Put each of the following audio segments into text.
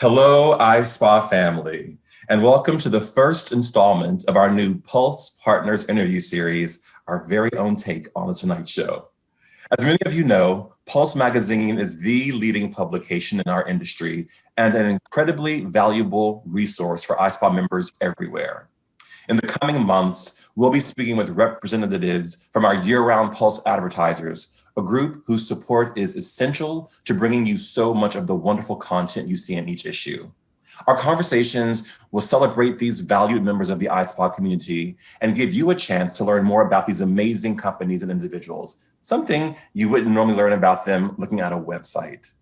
Hello, ISPA family, and welcome to the first installment of our new Pulse Partners interview series, our very own take on The Tonight Show. As many of you know, Pulse Magazine is the leading publication in our industry and an incredibly valuable resource for ISPA members everywhere. In the coming months, we'll be speaking with representatives from our year-round Pulse advertisers, a group whose support is essential to bringing you so much of the wonderful content you see in each issue. Our conversations will celebrate these valued members of the ISPA community and give you a chance to learn more about these amazing companies and individuals, something you wouldn't normally learn about them looking at a website.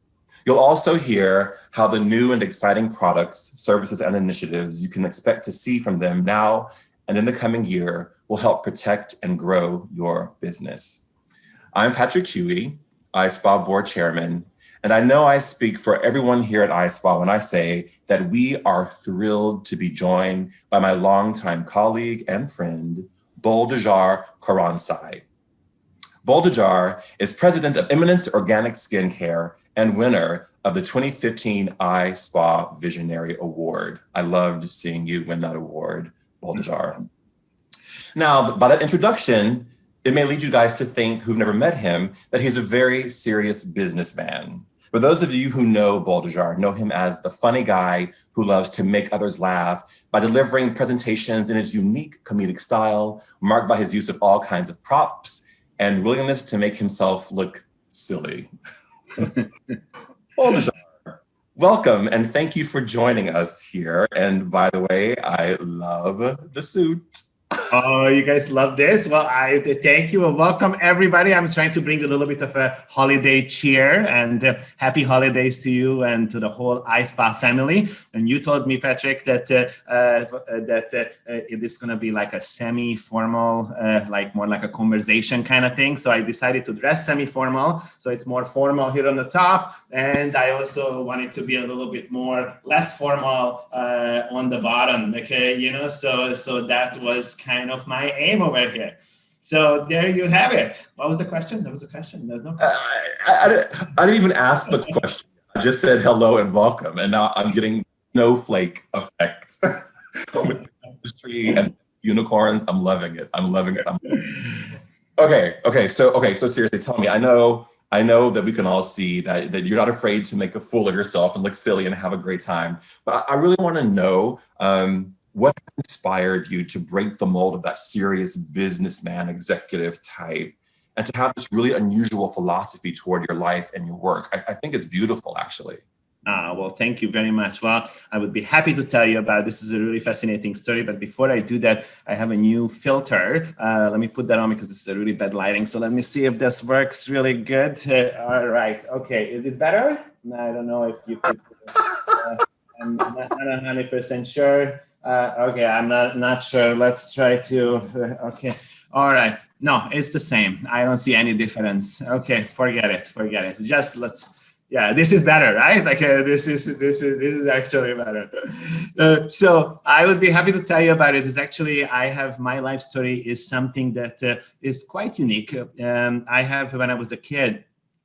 You'll also hear how the new and exciting products, services, and initiatives you can expect to see from them now and in the coming year will help protect and grow your business. I'm Patrick Huey, ISPA Board Chairman, and I know I speak for everyone here at ISPA when I say that we are thrilled to be joined by my longtime colleague and friend, Boldijarre Koronczay. Boldijarre is president of Eminence Organic Skin Care and winner of the 2015 ISPA Visionary Award. I loved seeing you win that award, Boldijarre. Now, by that introduction, it may lead you guys to think, who've never met him, that he's a very serious businessman. But those of you who know Boldijarre know him as the funny guy who loves to make others laugh by delivering presentations in his unique comedic style, marked by his use of all kinds of props and willingness to make himself look silly. Boldijarre, welcome and thank you for joining us here. And by the way, I love the suit. Oh, you guys love this? Well, I thank you and welcome everybody. I'm trying to bring a little bit of a holiday cheer and happy holidays to you and to the whole ISPA family. And you told me, Patrick, that it is going to be like a semi-formal, like more like a conversation kind of thing. So I decided to dress semi-formal. So it's more formal here on the top. And I also wanted to be a little bit more less formal on the bottom. Okay, so that was kind of my aim over here. So there you have it. What was the question? There was a question. There's no question. I didn't even ask the question. I just said hello and welcome. And now I'm getting snowflake effect with industry and unicorns. I'm loving it. I'm loving it. Okay. So seriously, tell me, I know that we can all see that you're not afraid to make a fool of yourself and look silly and have a great time. But I really want to know, what inspired you to break the mold of that serious businessman executive type and to have this really unusual philosophy toward your life and your work? I think it's beautiful, actually. Well, thank you very much. Well, I would be happy to tell you about this. Is a really fascinating story. But before I do that, I have a new filter. Let me put that on because this is a really bad lighting. So let me see if this works really good. All right. Okay. Is this better? No, I don't know if you could. I'm not 100% sure. Okay, I'm not sure. Let's try to, okay. All right. No, it's the same. I don't see any difference. Okay, forget it. Just this is better, right? Like this is actually better. So I would be happy to tell you about it. Is actually, my life story is something that is quite unique. When I was a kid,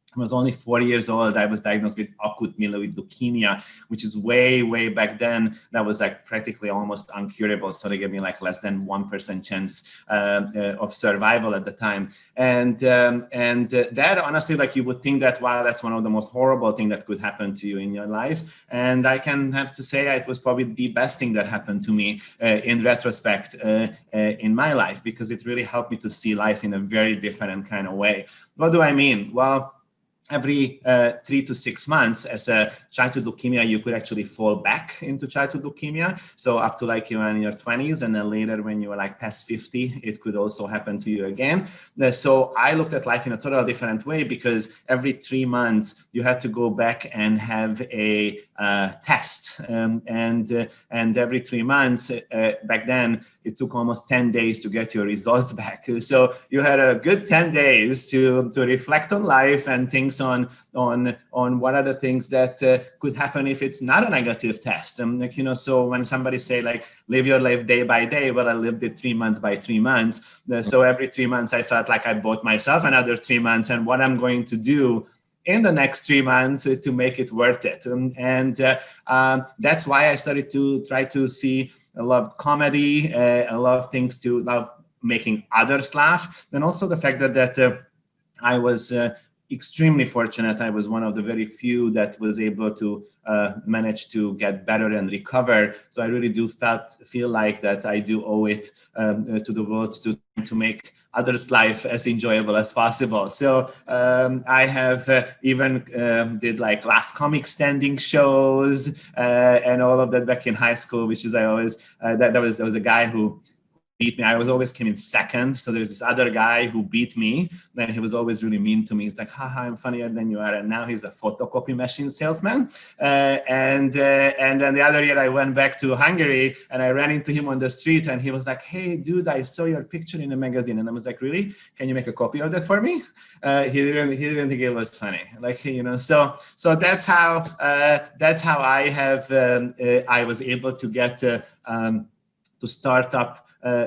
I was only 4 years old. I was diagnosed with acute myeloid leukemia, which is way back then. That was like practically almost uncurable. So they gave me like less than 1% chance of survival at the time. And that honestly, like you would think that, wow, that's one of the most horrible things that could happen to you in your life. And I can have to say it was probably the best thing that happened to me in retrospect in my life, because it really helped me to see life in a very different kind of way. What do I mean? Well, every 3 to 6 months as a childhood leukemia, you could actually fall back into childhood leukemia. So up to like you were in your 20s, and then later when you were like past 50, it could also happen to you again. So I looked at life in a totally different way, because every 3 months you had to go back and have a test. And every 3 months back then, it took almost 10 days to get your results back. So you had a good 10 days to reflect on life and things on what are the things that could happen if it's not a negative test. So when somebody say like, live your life day by day, well, I lived it 3 months by 3 months. So every 3 months I felt like I bought myself another 3 months, and what I'm going to do in the next 3 months to make it worth it. That's why I started to try to see. I love comedy. I love love making others laugh, and also the fact that I was extremely fortunate. I was one of the very few that was able to manage to get better and recover. So I really do feel like that I do owe it to the world to make others' life as enjoyable as possible. So I have even did like last comic standing shows and all of that back in high school, which is I always there was a guy who beat me. I was always came in second. So there's this other guy who beat me. Then he was always really mean to me. He's like, haha, I'm funnier than you are. And now he's a photocopy machine salesman. And then the other year I went back to Hungary and I ran into him on the street and he was like, hey, dude, I saw your picture in a magazine. And I was like, really? Can you make a copy of that for me? He didn't think it was funny. Like, so that's how I have, I was able to get to start up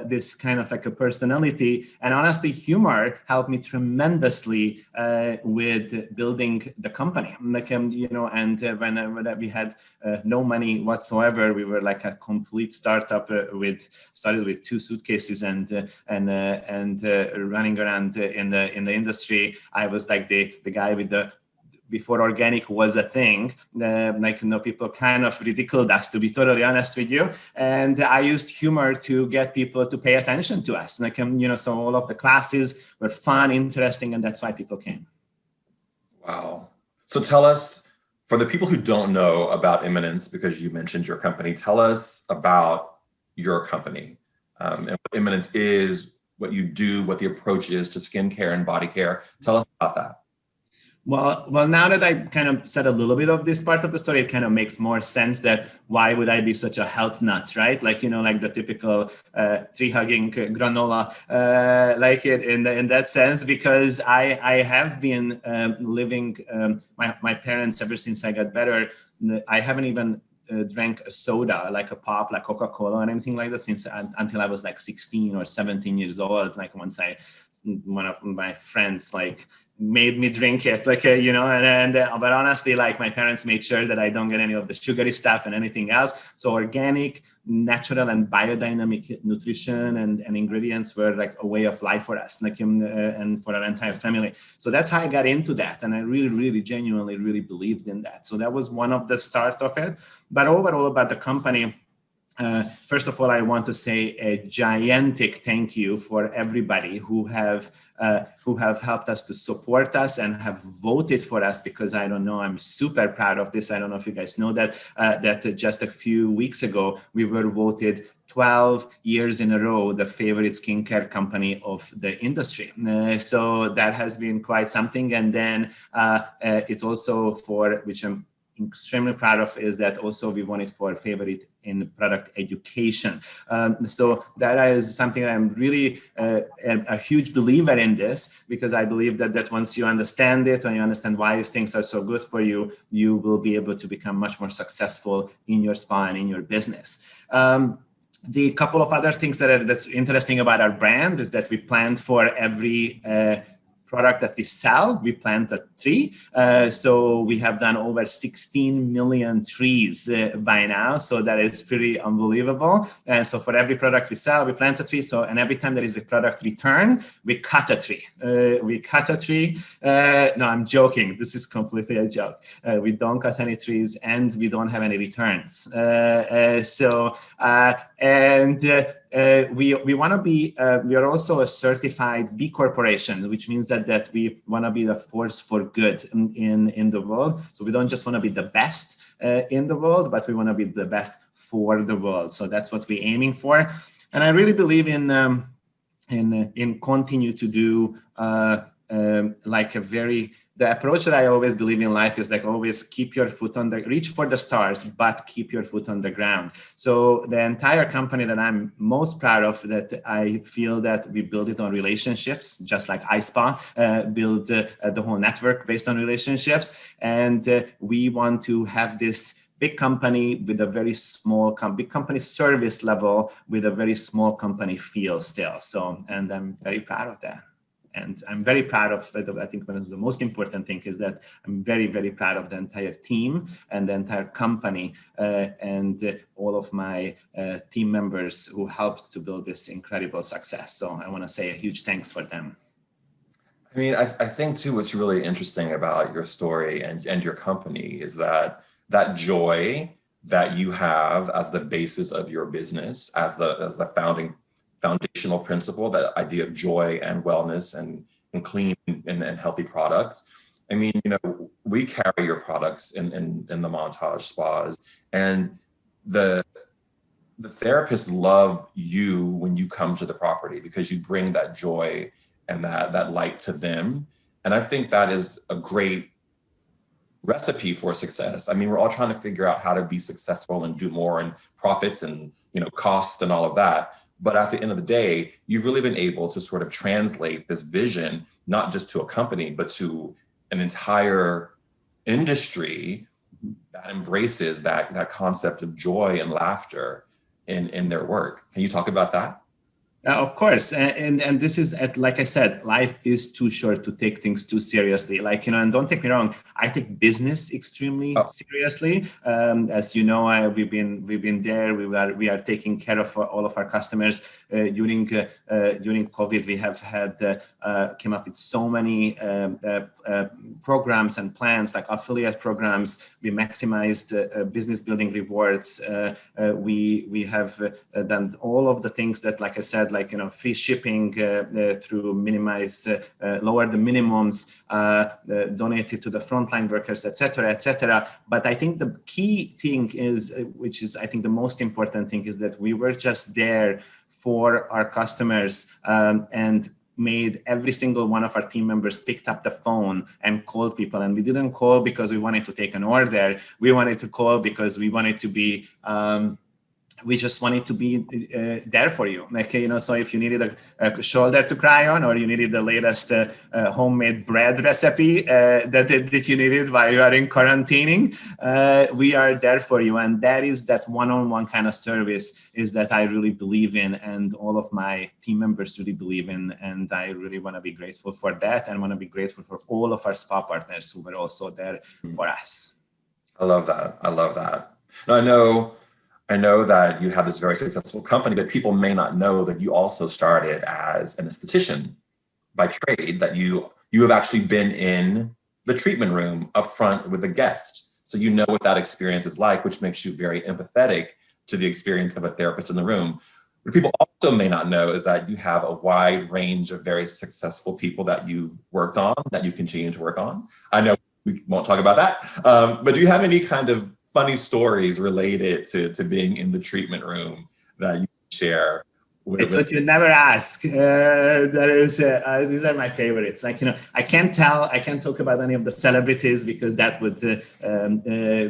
this kind of like a personality. And honestly, humor helped me tremendously with building the company. Like, and when we had no money whatsoever, we were like a complete startup started with 2 suitcases and running around in the industry. I was like the guy with before organic was a thing, people kind of ridiculed us, to be totally honest with you. And I used humor to get people to pay attention to us. So all of the classes were fun, interesting, and that's why people came. Wow. So tell us, for the people who don't know about Eminence, because you mentioned your company, tell us about your company and what Eminence is, what you do, what the approach is to skincare and body care. Tell us about that. Well, now that I kind of said a little bit of this part of the story, it kind of makes more sense that why would I be such a health nut, right? Like, like the typical tree-hugging granola, in that sense, because I have been living my parents ever since I got better. I haven't even drank a soda, like a pop, like Coca-Cola or anything like that until I was like 16 or 17 years old. Like once one of my friends made me drink it, but honestly, like my parents made sure that I don't get any of the sugary stuff and anything else. So organic, natural, and biodynamic nutrition and ingredients were like a way of life for us, and for our entire family. So that's how I got into that, and I really, really, genuinely, really believed in that. So that was one of the start of it. But overall, about the company. First of all, I want to say a gigantic thank you for everybody who have helped us to support us and have voted for us, because I don't know, I'm super proud of this. I don't know if you guys know that just a few weeks ago, we were voted 12 years in a row the favorite skincare company of the industry. So that has been quite something. And then it's also which I'm extremely proud of, is that also we won it for favorite in product education. So that is something I'm really a huge believer in this, because I believe that once you understand it, and you understand why these things are so good for you, you will be able to become much more successful in your spa and in your business. The couple of other things that's interesting about our brand is that we planned for every product that we sell, we plant a tree. So we have done over 16 million trees by now. So that is pretty unbelievable. And so for every product we sell, we plant a tree. So, and every time there is a product return, we cut a tree. No, I'm joking. This is completely a joke. We don't cut any trees and we don't have any returns. We want to be, we are also a certified B Corporation, which means that we want to be the force for good in the world. So we don't just want to be the best in the world, but we want to be the best for the world. So that's what we're aiming for. And I really believe in continue to do the approach that I always believe in life is like always keep your foot on reach for the stars, but keep your foot on the ground. So the entire company that I'm most proud of, that I feel that we build it on relationships, just like ISPA build the whole network based on relationships. And we want to have this big company with a very small big company service level with a very small company feel still. So, and I'm very proud of that. And I'm very proud of it. I think one of the most important thing is that I'm very, very proud of the entire team and the entire company and all of my team members who helped to build this incredible success. So I want to say a huge thanks for them. I mean, I think too, what's really interesting about your story and your company is that joy that you have as the basis of your business, as the foundational principle, that idea of joy and wellness and clean and healthy products. I mean, you know, we carry your products in the Montage spas, and the therapists love you when you come to the property because you bring that joy and that light to them. And I think that is a great recipe for success. I mean, we're all trying to figure out how to be successful and do more and profits and, you know, costs and all of that. But at the end of the day, you've really been able to sort of translate this vision, not just to a company, but to an entire industry that embraces that concept of joy and laughter in their work. Can you talk about that? Of course. And this is, like I said, life is too short to take things too seriously. Like, you know, and don't take me wrong, I take business extremely seriously. As you know, we've been there. We are taking care of all of our customers. During COVID, we have had came up with so many programs and plans, like affiliate programs. We maximized business building rewards. We have done all of the things that, like I said, like, you know, free shipping through minimize, lower the minimums, donated to the frontline workers, etc., etc. But I think the key thing is, which is I think the most important thing, is that we were just there for our customers and made every single one of our team members picked up the phone and called people. And we didn't call because we wanted to take an order. We wanted to call because we wanted to be we just wanted to be there for you. Like, you know, so if you needed a shoulder to cry on, or you needed the latest homemade bread recipe that you needed while you are in quarantining, we are there for you. And that is that one-on-one kind of service is that I really believe in, and all of my team members really believe in. And I really want to be grateful for that, and want to be grateful for all of our spa partners who were also there for us. I love that. I love that. Now, I know that you have this very successful company, but people may not know that you also started as an esthetician by trade, that you have actually been in the treatment room up front with a guest. So you know what that experience is like, which makes you very empathetic to the experience of a therapist in the room. What people also may not know is that you have a wide range of very successful people that you've worked on, that you continue to work on. I know we won't talk about that, but do you have any kind of funny stories related to being in the treatment room that you share? It's what you never ask. That is, these are my favorites. Like, you know, I can't talk about any of the celebrities because that would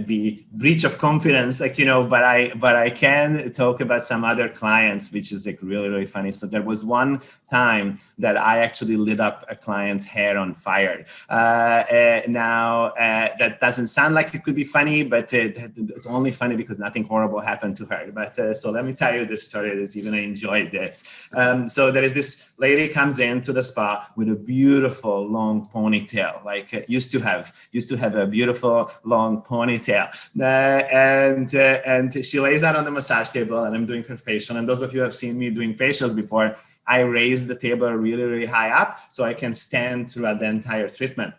be breach of confidence. Like, you know, but I can talk about some other clients, which is like really, really funny. So there was one time that I actually lit up a client's hair on fire. Now, that doesn't sound like it could be funny, but it's only funny because nothing horrible happened to her. But so let me tell you this story that you're gonna enjoy this. So there is this lady comes into the spa with a beautiful long ponytail, like used to have a beautiful long ponytail, and she lays out on the massage table, and I'm doing her facial. And those of you who have seen me doing facials before, I raise the table really, really high up so I can stand throughout the entire treatment.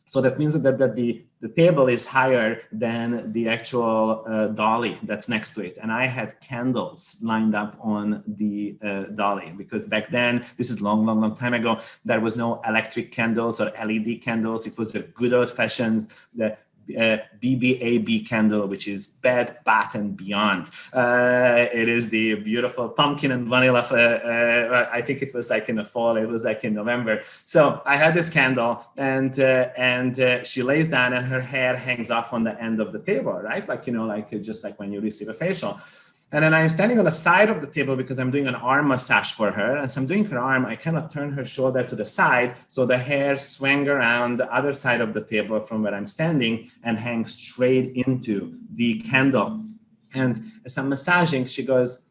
So that means that the table is higher than the actual dolly that's next to it. And I had candles lined up on the dolly, because back then, this is long time ago, there was no electric candles or LED candles. It was a good old fashioned BBAB candle, which is Bed, Bath, and Beyond. It is the beautiful pumpkin and vanilla. I think it was like in the fall. It was like in November. So I had this candle, and she lays down, and her hair hangs off on the end of the table, right? Like, you know, like just like when you receive a facial. And then I'm standing on the side of the table because I'm doing an arm massage for her. And so I'm doing her arm. I cannot turn her shoulder to the side. So the hair swung around the other side of the table from where I'm standing and hangs straight into the candle. And as I'm massaging, she goes,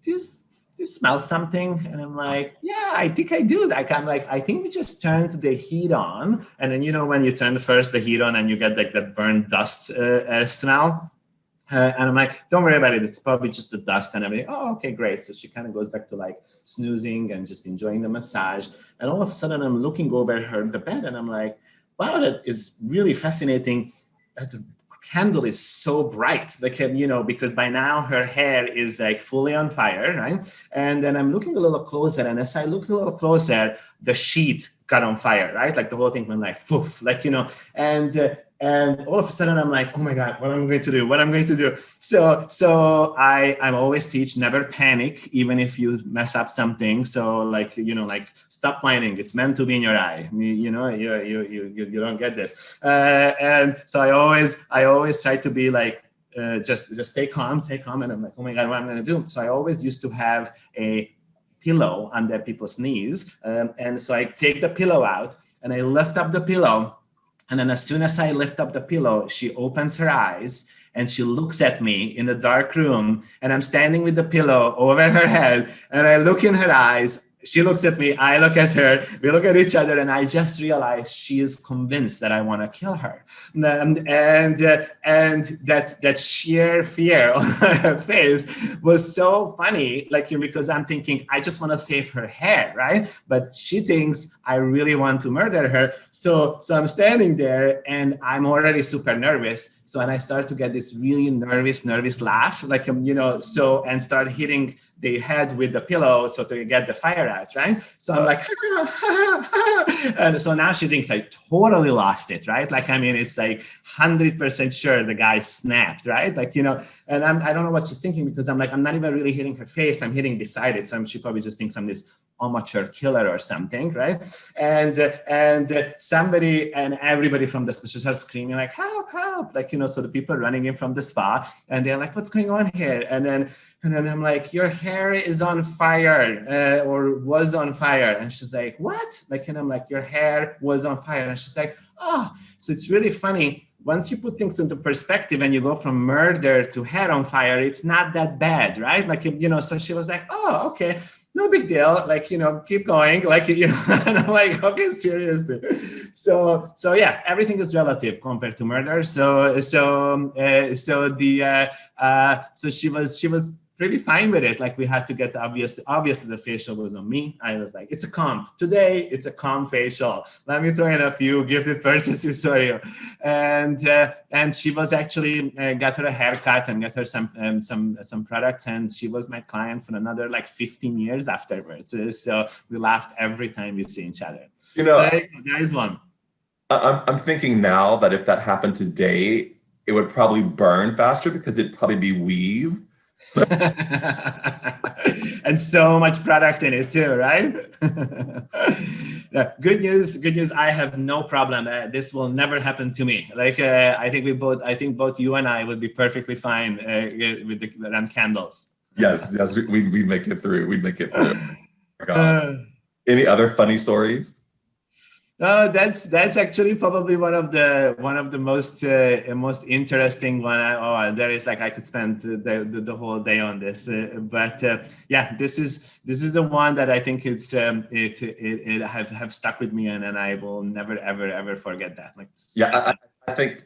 this you smell something? And I'm like, yeah, I think I do. Like, I'm like, I think we just turned the heat on. And then, when you turn first the heat on and you get like that burnt dust smell. And I'm like, don't worry about it. It's probably just the dust and everything. Oh, okay, great. So she kind of goes back to like snoozing and just enjoying the massage. And all of a sudden I'm looking over the bed and I'm like, wow, that is really fascinating. The candle is so bright, like, because by now her hair is like fully on fire, right? And then I'm looking a little closer, and as I look a little closer, the sheet got on fire, right? Like the whole thing went like, poof, like, and all of a sudden I'm like, oh my God, what am I going to do? What am I going to do? So I'm always teach, never panic, even if you mess up something. So like, like stop whining. It's meant to be in your eye. You don't get this. And so I always try to be like, just stay calm. And I'm like, oh my God, what am I going to do? So I always used to have a pillow under people's knees. And so I take the pillow out and I lift up the pillow. And then as soon as I lift up the pillow, she opens her eyes and she looks at me in the dark room. And I'm standing with the pillow over her head. And I look in her eyes. She looks at me, I look at her, we look at each other, and I just realized she is convinced that I want to kill her. And that sheer fear on her face was so funny, like, because I'm thinking, I just want to save her hair, right? But she thinks I really want to murder her. So I'm standing there and I'm already super nervous. So, and I start to get this really nervous laugh, like, and start hitting the head with the pillow so to get the fire out, right? So I'm like, and so now she thinks I totally lost it, right? Like, I mean, it's like 100% sure the guy snapped, right? Like, and I don't know what she's thinking, because I'm like, I'm not even really hitting her face, I'm hitting beside it. So she probably just thinks I'm this amateur killer or something, right? And somebody and everybody from the spa starts screaming like, help, like, so the people running in from the spa, and they're like, what's going on here? And then I'm like, your hair is on fire, or was on fire. And she's like, what? Like, and I'm like, your hair was on fire. And she's like, oh. So it's really funny. Once you put things into perspective and you go from murder to hair on fire, it's not that bad, right? Like, so she was like, oh, okay. No big deal, like, keep going, like, and I'm like, okay, seriously. So yeah, everything is relative compared to murder. So she was pretty fine with it. Like, we had to get obviously the facial was on me. I was like, it's a comp. Today, it's a comp facial. Let me throw in a few gifted purchases for you. And she was actually got her a haircut and got her some products. And she was my client for another like 15 years afterwards. So we laughed every time we see each other. There is one. I'm thinking now that if that happened today, it would probably burn faster because it'd probably be weave. And so much product in it too, right? Yeah, good news. I have no problem. This will never happen to me. Like, I think both you and I would be perfectly fine around candles. Yes, we'd make it through. We'd make it through. Oh my God. Any other funny stories? That's actually probably one of the most interesting one. There is, like, I could spend the whole day on this, but yeah, this is the one that I think it have stuck with me, and I will never ever forget that. Like, yeah, I think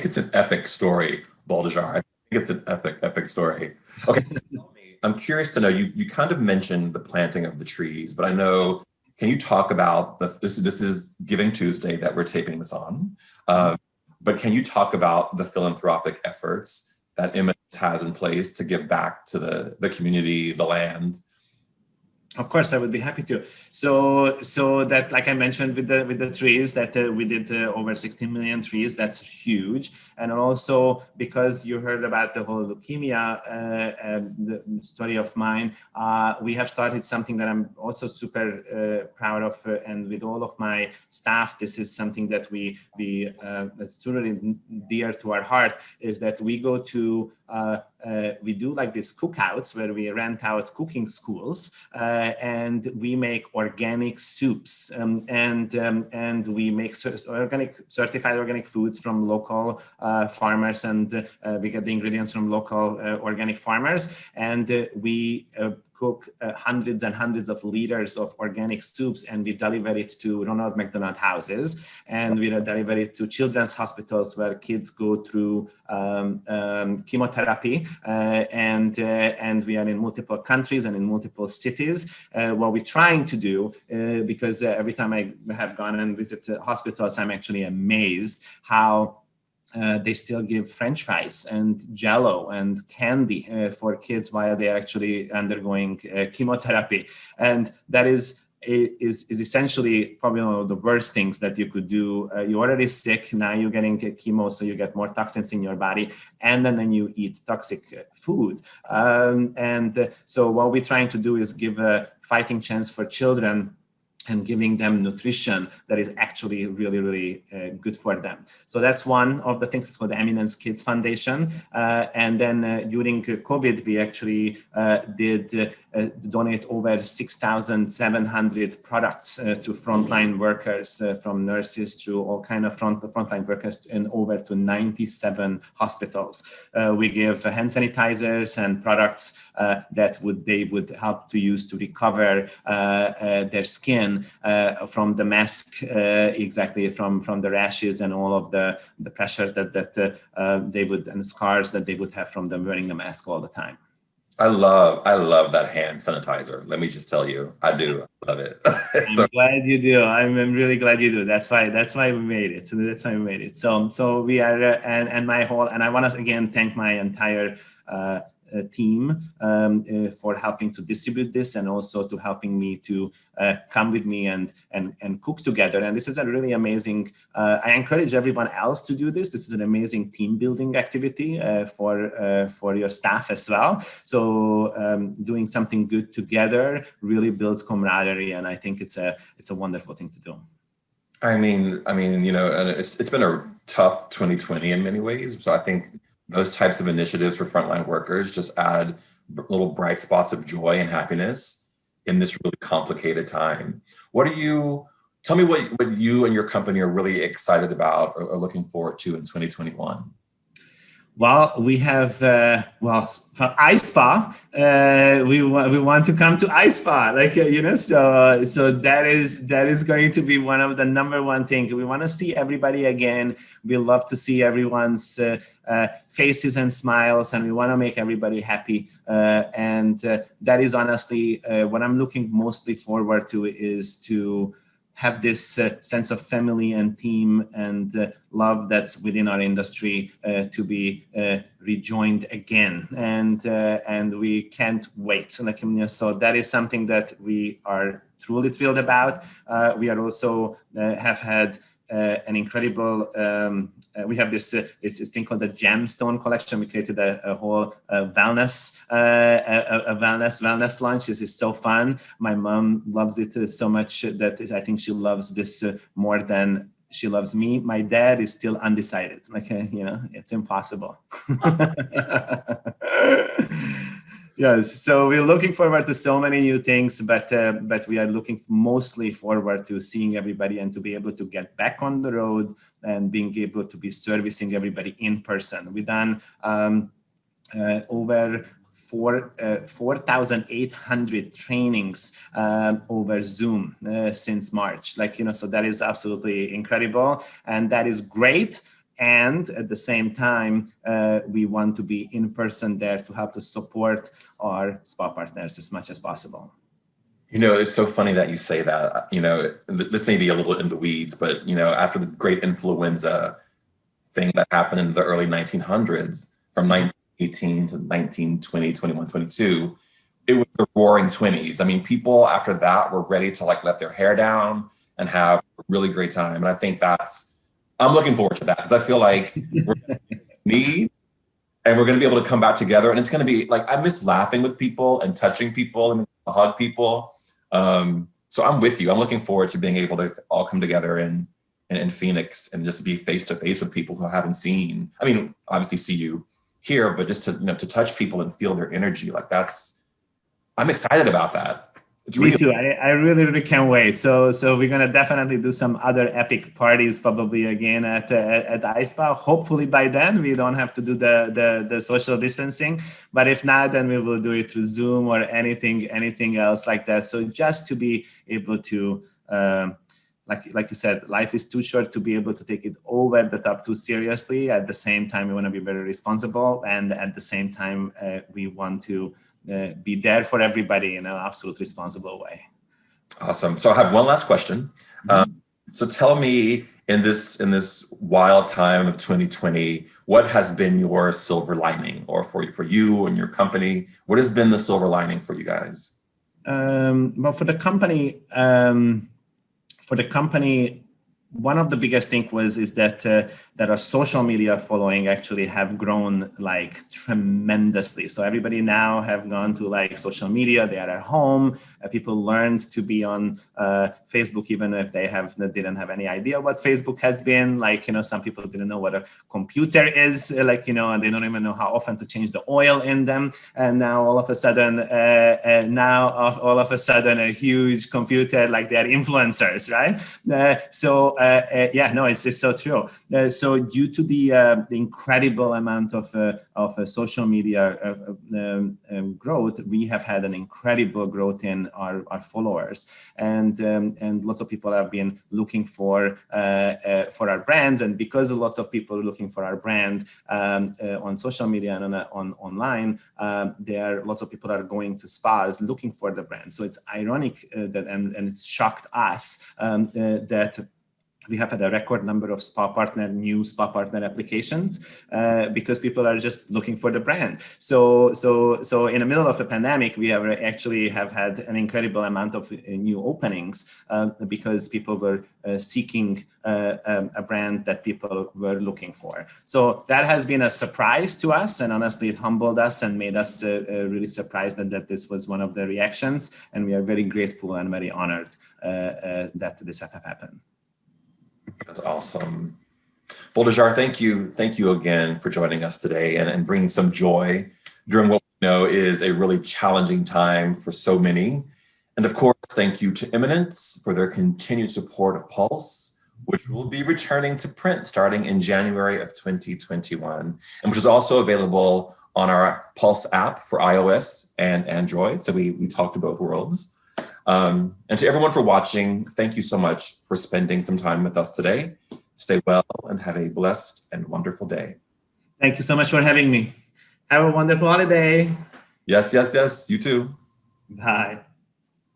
it's an epic story, Boldijarre. I think it's an epic story. Okay, I'm curious to know, you kind of mentioned the planting of the trees, but I know. Can you talk about this is Giving Tuesday that we're taping this on, but can you talk about the philanthropic efforts that Eminence has in place to give back to the community, the land? Of course, I would be happy to. So that, like I mentioned, with the trees, that we did over 16 million trees. That's huge. And also, because you heard about the whole leukemia the story of mine, we have started something that I'm also super proud of, and with all of my staff, this is something that we that's truly dear to our heart. Is that we go to we do like these cookouts where we rent out cooking schools, and we make organic soups, and we make certified organic foods from local farmers, and we get the ingredients from local organic farmers, and we cook hundreds and hundreds of liters of organic soups, and we deliver it to Ronald McDonald houses, and we deliver it to children's hospitals where kids go through chemotherapy, and we are in multiple countries and in multiple cities. What we're trying to do, because every time I have gone and visited hospitals, I'm actually amazed how they still give French fries and Jell-O and candy for kids while they are actually undergoing chemotherapy, and that is essentially probably one of the worst things that you could do. You're already sick, now you're getting chemo, so you get more toxins in your body, and then you eat toxic food. So what we're trying to do is give a fighting chance for children and giving them nutrition that is actually really, really good for them. So that's one of the things. It's called the Eminence Kids Foundation. And then during COVID, we actually did donate over 6,700 products to frontline workers, from nurses through all kind of frontline workers, and over to 97 hospitals. We give hand sanitizers and products that they would help to use to recover their skin from the mask, exactly from the rashes and all of the pressure that they would, and scars that they would have from them wearing the mask all the time. I love that hand sanitizer. Let me just tell you, I do love it. I'm glad you do. I'm really glad you do. That's why we made it. That's why we made it. So we are, and I want to again thank my entire team for helping to distribute this, and also to helping me to come with me and cook together. And this is a really amazing, I encourage everyone else to do this. This is an amazing team building activity for your staff as well. So doing something good together really builds camaraderie, and I think it's a wonderful thing to do. I mean, you know, and it's been a tough 2020 in many ways. So I think those types of initiatives for frontline workers just add little bright spots of joy and happiness in this really complicated time. Tell me what you and your company are really excited about or looking forward to in 2021? Well, we have, from ISPA, we want to come to ISPA, so that is going to be one of the number one thing. We want to see everybody again. We love to see everyone's faces and smiles, and we want to make everybody happy. And that is honestly what I'm looking mostly forward to, is to have this sense of family and team and love that's within our industry to be rejoined again, and we can't wait. So that is something that we are truly thrilled about. We are also have had an incredible. We have this thing called the Gemstone Collection. We created a whole wellness lunch. This is so fun. My mom loves it so much that I think she loves this more than she loves me. My dad is still undecided. It's impossible. Yes, so we're looking forward to so many new things, but we are looking mostly forward to seeing everybody and to be able to get back on the road and being able to be servicing everybody in person. We've done over 4,800 trainings over Zoom since March. So that is absolutely incredible, and that is great. And at the same time, we want to be in person there to help to support our spa partners as much as possible. It's so funny that you say that. This may be a little in the weeds, but, after the great influenza thing that happened in the early 1900s, from 1918 to 1920, 21, 22, it was the roaring 20s. I mean, people after that were ready to let their hair down and have a really great time. And I think I'm looking forward to that, because I feel like we're going to need, and we're going to be able to come back together. And it's going to be I miss laughing with people and touching people and hug people. So I'm with you. I'm looking forward to being able to all come together in Phoenix and just be face to face with people who I haven't seen. I mean, obviously see you here, but just to touch people and feel their energy. I'm excited about that. It's Me real. too. I really, really can't wait. So we're gonna definitely do some other epic parties probably again at ISPA. Hopefully by then we don't have to do the social distancing. But if not, then we will do it through Zoom or anything else like that. So just to be able to, like you said, life is too short to be able to take it over the top too seriously. At the same time, we want to be very responsible, and at the same time, we want to be there for everybody in an absolute responsible way. Awesome. So I have one last question. So tell me, in this wild time of 2020, what has been your silver lining, or for you and your company? What has been the silver lining for you guys? Well, for the company, one of the biggest things is that our social media following actually have grown like tremendously. So everybody now have gone to like social media. They are at home. People learned to be on Facebook, even if they didn't have any idea what Facebook has been. Like, some people didn't know what a computer is, and they don't even know how often to change the oil in them. And now all of a sudden, a huge computer, like they are influencers, right? It's so true. So due to the incredible amount of social media growth, we have had an incredible growth in our followers, and lots of people have been looking for our brands, and because lots of people are looking for our brand on social media and online, lots of people are going to spas looking for the brand. So it's ironic that and it's shocked us that we have had a record number of new spa partner applications because people are just looking for the brand. So in the middle of a pandemic, we have had an incredible amount of new openings because people were seeking a brand that people were looking for. So that has been a surprise to us, and honestly, it humbled us and made us really surprised that this was one of the reactions. And we are very grateful and very honored that this has happened. That's awesome. Boldijarre, thank you again for joining us today and bringing some joy during what we know is a really challenging time for so many. And of course, thank you to Eminence for their continued support of Pulse, which will be returning to print starting in January of 2021, and which is also available on our Pulse app for iOS and Android. So we talk to both worlds. And to everyone for watching, thank you so much for spending some time with us today. Stay well and have a blessed and wonderful day. Thank you so much for having me. Have a wonderful holiday. Yes. You too. Bye.